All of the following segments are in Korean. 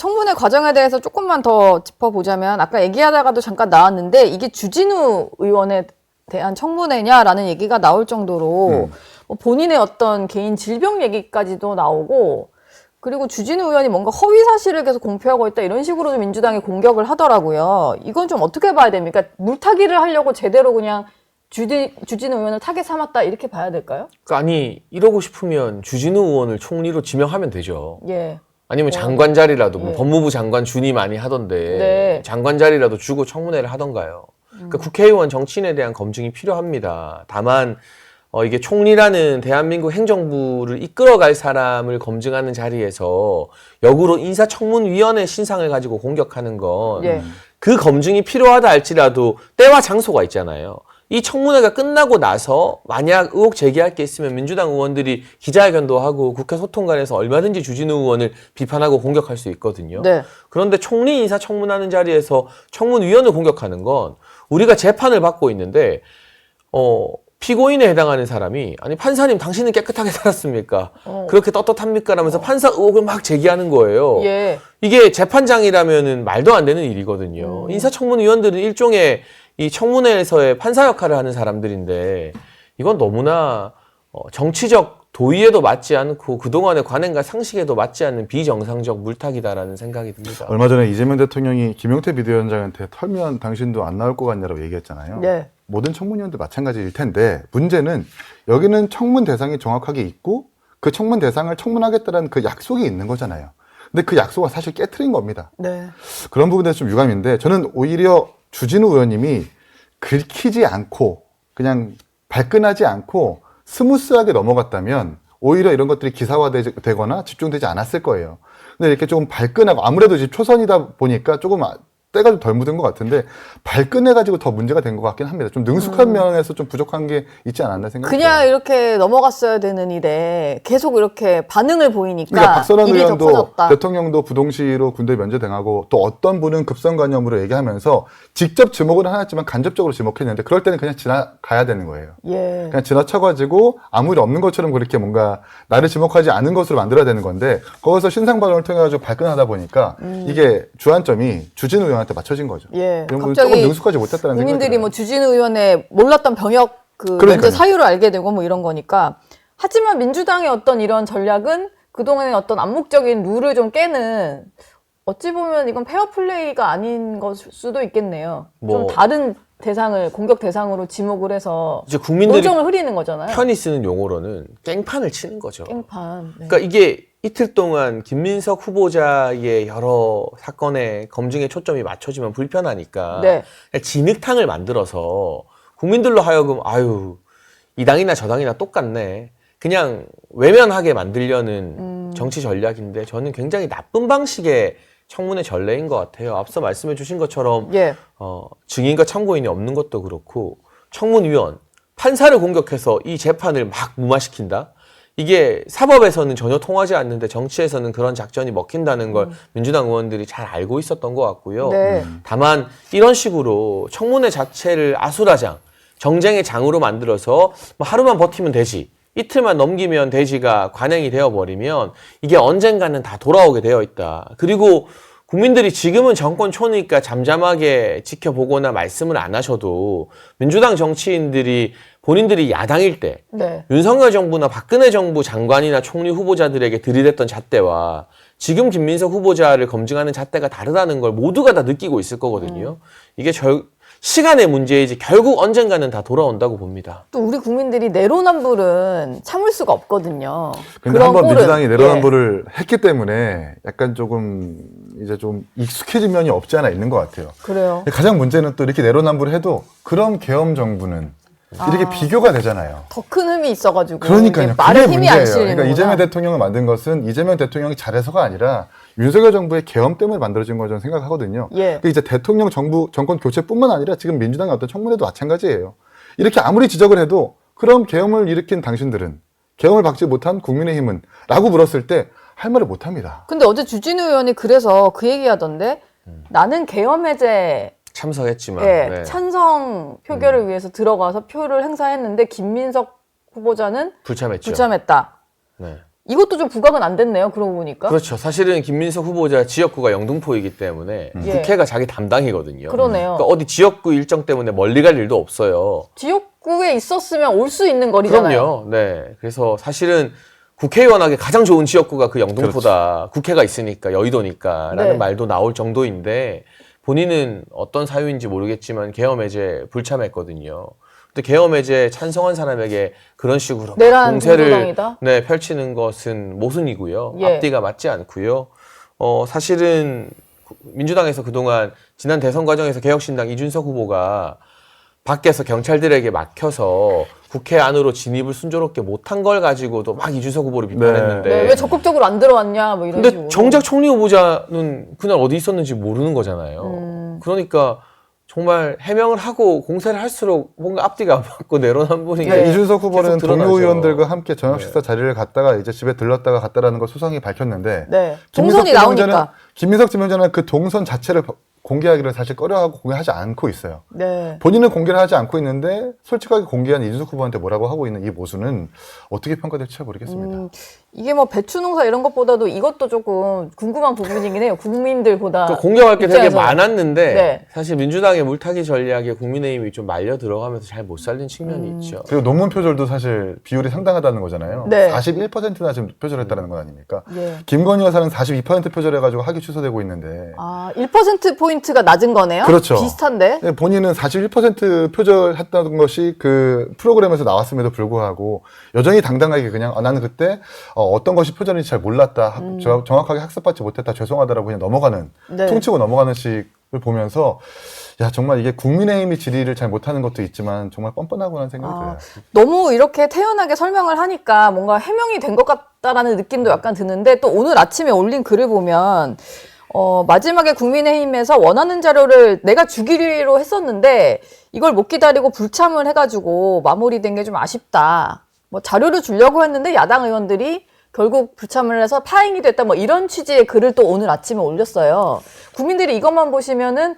청문회 과정에 대해서 조금만 더 짚어보자면 아까 얘기하다가도 잠깐 나왔는데 이게 주진우 의원에 대한 청문회냐라는 얘기가 나올 정도로 뭐 본인의 어떤 개인 질병 얘기까지도 나오고 그리고 주진우 의원이 뭔가 허위 사실을 계속 공표하고 있다 이런 식으로 민주당이 공격을 하더라고요. 이건 좀 어떻게 봐야 됩니까? 물타기를 하려고 제대로 그냥 주진우 의원을 타겟 삼았다 이렇게 봐야 될까요? 아니 이러고 싶으면 주진우 의원을 총리로 지명하면 되죠. 예. 아니면 장관 자리라도 뭐 예. 법무부 장관 준이 많이 하던데 네. 장관 자리라도 주고 청문회를 하던가요. 그러니까 국회의원 정치인에 대한 검증이 필요합니다. 다만 이게 총리라는 대한민국 행정부를 이끌어갈 사람을 검증하는 자리에서 역으로 인사청문위원회 신상을 가지고 공격하는 건 예. 그 검증이 필요하다 할지라도 때와 장소가 있잖아요. 이 청문회가 끝나고 나서 만약 의혹 제기할 게 있으면 민주당 의원들이 기자회견도 하고 국회 소통관에서 얼마든지 주진우 의원을 비판하고 공격할 수 있거든요. 네. 그런데 총리 인사청문하는 자리에서 청문위원을 공격하는 건 우리가 재판을 받고 있는데 피고인에 해당하는 사람이 아니 판사님 당신은 깨끗하게 살았습니까? 그렇게 떳떳합니까? 라면서 판사 의혹을 막 제기하는 거예요. 예. 이게 재판장이라면은 말도 안 되는 일이거든요. 인사청문위원들은 일종의 이 청문회에서의 판사 역할을 하는 사람들인데 이건 너무나 정치적 도의에도 맞지 않고 그동안의 관행과 상식에도 맞지 않는 비정상적 물타기다라는 생각이 듭니다. 얼마 전에 이재명 대통령이 김용태 비대위원장한테 털면 당신도 안 나올 것 같냐라고 얘기했잖아요. 네. 모든 청문위원도 마찬가지일 텐데 문제는 여기는 청문 대상이 정확하게 있고 그 청문 대상을 청문하겠다는 그 약속이 있는 거잖아요. 근데 그 약속을 사실 깨트린 겁니다. 네. 그런 부분에서 좀 유감인데 저는 오히려 주진우 의원님이 긁히지 않고 그냥 발끈하지 않고 스무스하게 넘어갔다면 오히려 이런 것들이 기사화되거나 집중되지 않았을 거예요. 근데 이렇게 조금 발끈하고 아무래도 이제 초선이다 보니까 조금 때가 좀 덜 묻은 것 같은데 발끈해가지고 더 문제가 된 것 같긴 합니다. 좀 능숙한 면에서 좀 부족한 게 있지 않았나 생각해요. 그냥 이렇게 넘어갔어야 되는 일에 계속 이렇게 반응을 보이니까 그러니까 박선원 일이 더 의원도 커졌다. 대통령도 부동시로 군대 면제당하고 또 어떤 분은 급성관념으로 얘기하면서 직접 지목은 하였지만 간접적으로 지목했는데 그럴 때는 그냥 지나가야 되는 거예요. 예. 그냥 지나쳐가지고 아무 일 없는 것처럼 그렇게 뭔가 나를 지목하지 않은 것으로 만들어야 되는 건데 거기서 신상 발언을 통해가지고 발끈하다 보니까 이게 주안점이 주진우 의원한테 맞춰진 거죠. 예. 그런 부분이 갑자기 조금 능숙하지 못했다는 생각이 국민들이 들어요. 뭐 주진우 의원의 몰랐던 병역 그 그러니까요. 면제 사유를 알게 되고 뭐 이런 거니까. 하지만 민주당의 어떤 이런 전략은 그동안의 어떤 암묵적인 룰을 좀 깨는 어찌 보면 이건 페어플레이가 아닌 것일 수도 있겠네요. 좀 다른 대상을 공격 대상으로 지목을 해서 이제 국민들이 논정을 흐리는 거잖아요. 편히 쓰는 용어로는 깽판을 치는 거죠. 깽판. 네. 그러니까 이게 이틀 동안 김민석 후보자의 여러 사건의 검증에 초점이 맞춰지면 불편하니까 네. 그냥 진흙탕을 만들어서 국민들로 하여금 아유 이 당이나 저 당이나 똑같네 그냥 외면하게 만들려는 정치 전략인데 저는 굉장히 나쁜 방식의 청문회 전례인 것 같아요. 앞서 말씀해 주신 것처럼 예. 증인과 참고인이 없는 것도 그렇고 청문위원, 판사를 공격해서 이 재판을 막 무마시킨다? 이게 사법에서는 전혀 통하지 않는데 정치에서는 그런 작전이 먹힌다는 걸 민주당 의원들이 잘 알고 있었던 것 같고요. 네. 다만 이런 식으로 청문회 자체를 아수라장, 정쟁의 장으로 만들어서 뭐 하루만 버티면 되지. 이틀만 넘기면 되지가 관행이 되어버리면 이게 언젠가는 다 돌아오게 되어 있다. 그리고 국민들이 지금은 정권 초니까 잠잠하게 지켜보거나 말씀을 안 하셔도 민주당 정치인들이 본인들이 야당일 때 네. 윤석열 정부나 박근혜 정부 장관이나 총리 후보자들에게 들이댔던 잣대와 지금 김민석 후보자를 검증하는 잣대가 다르다는 걸 모두가 다 느끼고 있을 거거든요. 이게 시간의 문제이지 결국 언젠가는 다 돌아온다고 봅니다. 또 우리 국민들이 내로남불은 참을 수가 없거든요. 근데 그런 한번 꼴은, 민주당이 내로남불을 했기 때문에 약간 조금 이제 좀 익숙해진 면이 없지 않아 있는 것 같아요. 그래요. 가장 문제는 또 이렇게 내로남불을 해도 그럼 계엄 정부는 이렇게 비교가 되잖아요. 더 큰 힘이 있어가지고 그러니까요. 이제 말에 그게 힘이 안 문제예요. 실리는 그러니까 이재명 대통령을 만든 것은 이재명 대통령이 잘해서가 아니라 윤석열 정부의 계엄 때문에 만들어진 거 저는 생각하거든요. 예. 이제 대통령 정권 교체뿐만 아니라 지금 민주당의 어떤 청문회도 마찬가지예요. 이렇게 아무리 지적을 해도 그럼 계엄을 일으킨 당신들은 계엄을 박지 못한 국민의힘은 라고 물었을 때 할 말을 못합니다. 근데 어제 주진우 의원이 그래서 그 얘기하던데 나는 계엄 해제 참석했지만 예, 찬성 표결을 위해서 들어가서 표를 행사했는데 김민석 후보자는 불참했죠. 불참했다. 네. 이것도 좀 부각은 안 됐네요. 그러고 보니까. 그렇죠. 사실은 김민석 후보자 지역구가 영등포이기 때문에 예. 국회가 자기 담당이거든요. 그러네요. 그러니까 어디 지역구 일정 때문에 멀리 갈 일도 없어요. 지역구에 있었으면 올 수 있는 거리잖아요. 그럼요. 네. 그래서 사실은 국회의원에게 가장 좋은 지역구가 그 영등포다. 국회가 있으니까, 여의도니까라는 네. 말도 나올 정도인데 본인은 어떤 사유인지 모르겠지만 계엄 해제 불참했거든요. 근데 계엄 해제 찬성한 사람에게 그런 식으로 막 내란 공세를 동조당이다? 네, 펼치는 것은 모순이고요. 예. 앞뒤가 맞지 않고요. 사실은 민주당에서 그동안 지난 대선 과정에서 개혁신당 이준석 후보가 밖에서 경찰들에게 막혀서 국회 안으로 진입을 순조롭게 못한 걸 가지고도 막 이준석 후보를 비판했는데 네, 왜 적극적으로 안 들어왔냐 뭐 이런 근데 식으로. 정작 총리 후보자는 그날 어디 있었는지 모르는 거잖아요. 그러니까 정말 해명을 하고 공세를 할수록 뭔가 앞뒤가 안 맞고 내로남불이 그러니까 이준석 후보는 계속 동료 드러나죠. 의원들과 함께 저녁 식사 자리를 갔다가 이제 집에 들렀다가 갔다라는 걸 소상히 밝혔는데 네. 김민석 동선이 나오니까. 김민석 지명자는 그 동선 자체를 공개하기를 사실 꺼려하고 공개하지 않고 있어요. 네. 본인은 공개를 하지 않고 있는데 솔직하게 공개한 이준석 후보한테 뭐라고 하고 있는 이 모순은 어떻게 평가될지 모르겠습니다. 이게 뭐 배추농사 이런 것보다도 이것도 조금 궁금한 부분이긴 해요. 국민들보다. 그러니까 공격할 게 되게 입장에서. 많았는데 네. 사실 민주당의 물타기 전략에 국민의힘이 좀 말려 들어가면서 잘 못 살린 측면이 있죠. 그리고 논문 표절도 사실 비율이 상당하다는 거잖아요. 네. 41%나 지금 표절했다는 건 아닙니까? 예. 김건희 여사는 42% 표절해가지고 학위 취소되고 있는데 1%포인트가 낮은 거네요? 그렇죠. 비슷한데? 네, 본인은 41% 표절했다는 것이 그 프로그램에서 나왔음에도 불구하고 여전히 당당하게 그냥 나는 그때 어떤 것이 표절인지 잘 몰랐다. 정확하게 학습받지 못했다. 죄송하다라고 그냥 넘어가는 네. 퉁치고 넘어가는 식을 보면서 야 정말 이게 국민의힘이 질의를 잘 못하는 것도 있지만 정말 뻔뻔하구나 생각이 들어요. 너무 이렇게 태연하게 설명을 하니까 뭔가 해명이 된 것 같다라는 느낌도 약간 드는데 또 오늘 아침에 올린 글을 보면 마지막에 국민의힘에서 원하는 자료를 내가 주기로 했었는데 이걸 못 기다리고 불참을 해가지고 마무리된 게 좀 아쉽다. 뭐 자료를 주려고 했는데 야당 의원들이 결국 불참을 해서 파행이 됐다. 뭐 이런 취지의 글을 또 오늘 아침에 올렸어요. 국민들이 이것만 보시면은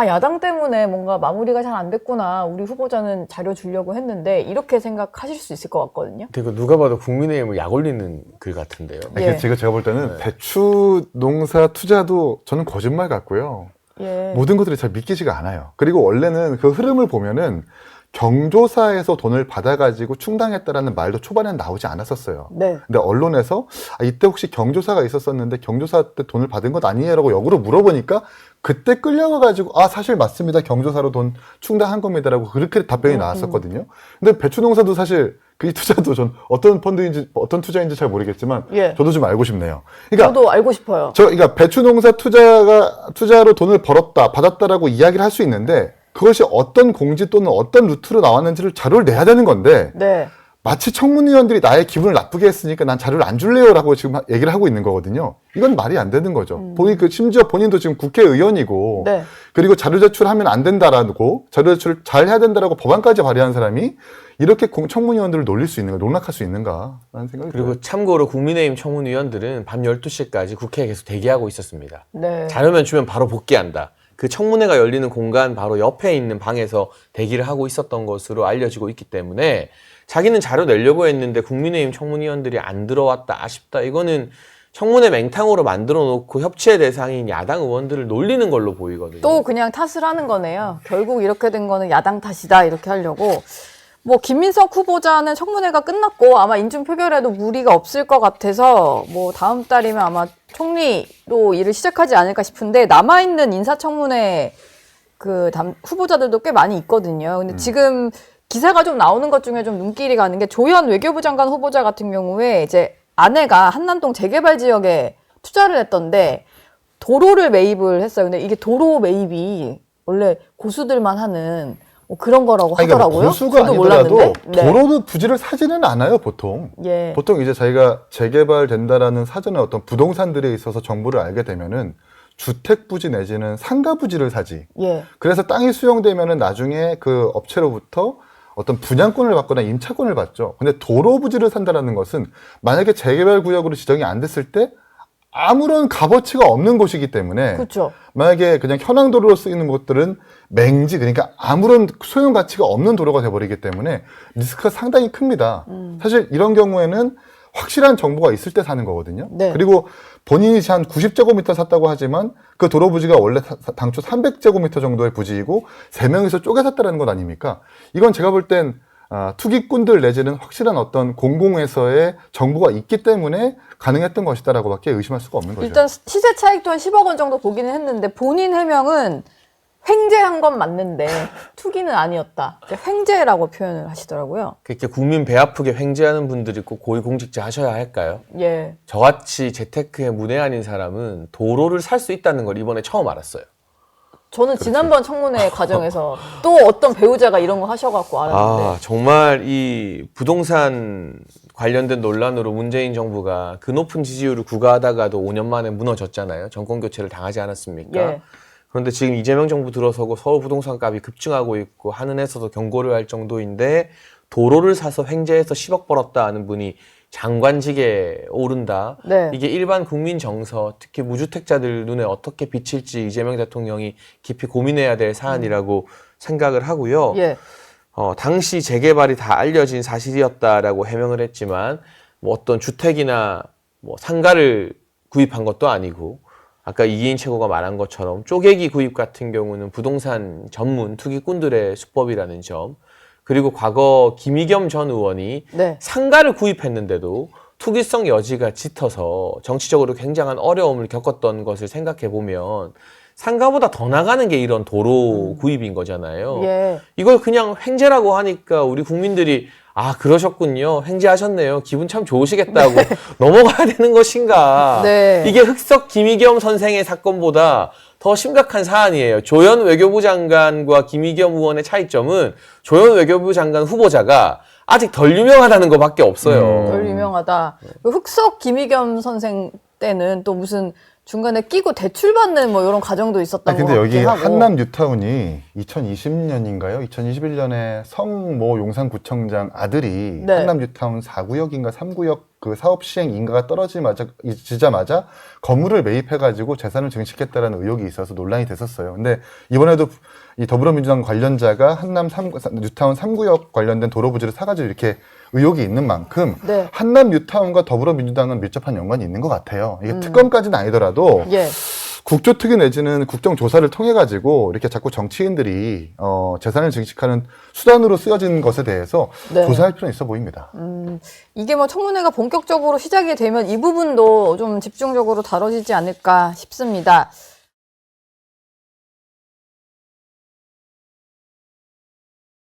야당 때문에 뭔가 마무리가 잘 안 됐구나. 우리 후보자는 자료 주려고 했는데 이렇게 생각하실 수 있을 것 같거든요. 근데 그 누가 봐도 국민의힘을 약 올리는 글 같은데요. 예. 제가 볼 때는 배추 농사 투자도 저는 거짓말 같고요. 예. 모든 것들이 잘 믿기지가 않아요. 그리고 원래는 그 흐름을 보면은 경조사에서 돈을 받아가지고 충당했다라는 말도 초반에는 나오지 않았었어요. 네. 근데 언론에서 이때 혹시 경조사가 있었었는데 경조사 때 돈을 받은 것 아니에요? 라고 역으로 물어보니까 그때 끌려가가지고 사실 맞습니다. 경조사로 돈 충당한 겁니다라고 그렇게 답변이 나왔었거든요. 근데 배추농사도 사실 그 투자도 전 어떤 펀드인지 어떤 투자인지 잘 모르겠지만 예. 저도 좀 알고 싶네요. 그러니까 저도 알고 싶어요. 그러니까 배추농사 투자로 돈을 벌었다, 받았다라고 이야기를 할 수 있는데 그것이 어떤 공지 또는 어떤 루트로 나왔는지를 자료를 내야 되는 건데 네. 마치 청문위원들이 나의 기분을 나쁘게 했으니까 난 자료를 안 줄래요라고 지금 얘기를 하고 있는 거거든요. 이건 말이 안 되는 거죠. 심지어 본인도 지금 국회의원이고 네. 그리고 자료 제출하면 안 된다라고 자료 제출을 잘 해야 된다라고 법안까지 발의한 사람이 이렇게 청문위원들을 놀릴 수 있는가, 농락할 수 있는가라는 생각이 들어요. 그리고 참고로 국민의힘 청문위원들은 밤 12시까지 국회에 계속 대기하고 있었습니다. 네. 자료만 주면 바로 복귀한다. 그 청문회가 열리는 공간 바로 옆에 있는 방에서 대기를 하고 있었던 것으로 알려지고 있기 때문에 자기는 자료 내려고 했는데 국민의힘 청문위원들이 안 들어왔다 아쉽다. 이거는 청문회 맹탕으로 만들어 놓고 협치의 대상인 야당 의원들을 놀리는 걸로 보이거든요. 또 그냥 탓을 하는 거네요. 결국 이렇게 된 거는 야당 탓이다 이렇게 하려고. 뭐 김민석 후보자는 청문회가 끝났고 아마 인준 표결에도 무리가 없을 것 같아서 뭐 다음 달이면 아마 총리로 일을 시작하지 않을까 싶은데 남아있는 인사청문회 후보자들도 꽤 많이 있거든요. 근데 지금 기사가 좀 나오는 것 중에 좀 눈길이 가는 게 조현 외교부 장관 후보자 같은 경우에 이제 아내가 한남동 재개발 지역에 투자를 했던데 도로를 매입을 했어요. 근데 이게 도로 매입이 원래 고수들만 하는 뭐 그런 거라고 하더라고요. 그러니까 고수가 저도 아니더라도 몰랐는데. 네. 도로도 부지를 사지는 않아요, 보통. 예. 보통 이제 자기가 재개발된다라는 사전에 어떤 부동산들에 있어서 정보를 알게 되면은 주택 부지 내지는 상가 부지를 사지. 예. 그래서 땅이 수용되면은 나중에 그 업체로부터 어떤 분양권을 받거나 임차권을 받죠. 근데 도로 부지를 산다라는 것은 만약에 재개발 구역으로 지정이 안 됐을 때 아무런 값어치가 없는 곳이기 때문에 그렇죠. 만약에 그냥 현황도로로 쓰이는 곳들은 맹지, 그러니까 아무런 소용 가치가 없는 도로가 돼버리기 때문에 리스크가 상당히 큽니다. 사실 이런 경우에는 확실한 정보가 있을 때 사는 거거든요. 네. 그리고 본인이 한 90제곱미터 샀다고 하지만 그 도로 부지가 원래 당초 300제곱미터 정도의 부지이고 3명이서 쪼개 샀다는 것 아닙니까? 이건 제가 볼 땐 투기꾼들 내지는 확실한 어떤 공공에서의 정보가 있기 때문에 가능했던 것이다라고밖에 의심할 수가 없는 거죠. 일단 시세 차익도 한 10억 원 정도 보기는 했는데 본인 해명은 횡재한 건 맞는데 투기는 아니었다. 횡재라고 표현을 하시더라고요. 그렇게 국민 배 아프게 횡재하는 분들이 꼭 고위공직자 하셔야 할까요? 예. 저같이 재테크에 문외한인 사람은 도로를 살 수 있다는 걸 이번에 처음 알았어요. 저는 지난번 청문회 과정에서 또 어떤 배우자가 이런 거 하셔갖고 알았는데. 아, 정말 이 부동산 관련된 논란으로 문재인 정부가 그 높은 지지율을 구가하다가도 5년 만에 무너졌잖아요. 정권 교체를 당하지 않았습니까? 예. 그런데 지금 이재명 정부 들어서고 서울 부동산 값이 급증하고 있고 하늘에서도 경고를 할 정도인데 도로를 사서 횡재해서 10억 벌었다 하는 분이 장관직에 오른다. 네. 이게 일반 국민 정서, 특히 무주택자들 눈에 어떻게 비칠지 이재명 대통령이 깊이 고민해야 될 사안이라고 생각을 하고요. 예. 당시 재개발이 다 알려진 사실이었다라고 해명을 했지만 뭐 어떤 주택이나 뭐 상가를 구입한 것도 아니고 아까 이기인 최고가 말한 것처럼 쪼개기 구입 같은 경우는 부동산 전문 투기꾼들의 수법이라는 점, 그리고 과거 김의겸 전 의원이 네. 상가를 구입했는데도 투기성 여지가 짙어서 정치적으로 굉장한 어려움을 겪었던 것을 생각해 보면 상가보다 더 나가는 게 이런 도로 구입인 거잖아요. 예. 이걸 그냥 횡재라고 하니까 우리 국민들이 아, 그러셨군요. 횡재하셨네요. 기분 참 좋으시겠다고 넘어가야 되는 것인가. 네. 이게 흑석 김의겸 선생의 사건보다 더 심각한 사안이에요. 조현 외교부 장관과 김의겸 의원의 차이점은 조현 외교부 장관 후보자가 아직 덜 유명하다는 것밖에 없어요. 덜 유명하다. 그 흑석 김의겸 선생 때는 또 무슨 중간에 끼고 대출받는 뭐 이런 과정도 있었던 것 근데 여기 같긴 하고. 한남 뉴타운이 2020년인가요? 2021년에 성모 용산구청장 아들이 네. 한남 뉴타운 4구역인가 3구역 그 사업 시행 인가가 떨어지자마자 건물을 매입해가지고 재산을 증식했다라는 의혹이 있어서 논란이 됐었어요. 근데 이번에도 이 더불어민주당 관련자가 한남 뉴타운 3구역 관련된 도로 부지를 사가지고 이렇게 의혹이 있는 만큼 네. 한남 뉴타운과 더불어민주당은 밀접한 연관이 있는 것 같아요. 이게 특검까지는 아니더라도 예. 국조특위 내지는 국정조사를 통해 가지고 이렇게 자꾸 정치인들이 재산을 증식하는 수단으로 쓰여진 것에 대해서 네. 조사할 필요는 있어 보입니다. 이게 뭐 청문회가 본격적으로 시작이 되면 이 부분도 좀 집중적으로 다뤄지지 않을까 싶습니다.